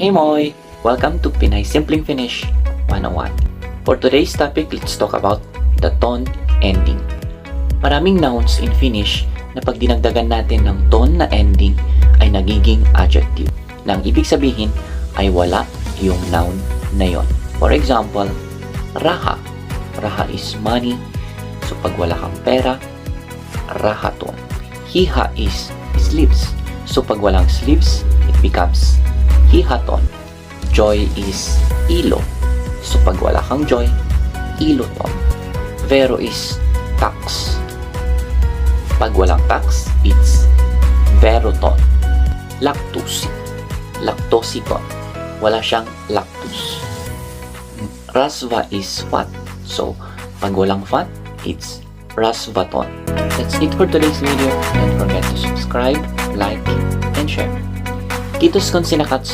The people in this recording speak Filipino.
Hey Moy! Welcome to Pinay Simpleng Finish 101. For today's topic, let's talk about the tone ending. Maraming nouns in Finnish na pag dinagdagan natin ng tone na ending ay nagiging adjective. Na ang ibig sabihin ay wala yung noun na yon. For example, raha. Raha is money. So pag wala kang pera, rahaton. Hiha is sleeves. So pag walang sleeves, it becomes hihaton. Joy is ilo. So pag wala kang joy, iloton. Vero is tax. Pag walang tax, it's veroton. Lactose. Lactosikon. Wala siyang lactose. Rasva is fat. So pag walang fat, it's rasvaton. That's it for today's video. Don't forget to subscribe, like, and share. Kitos kon sinakatso.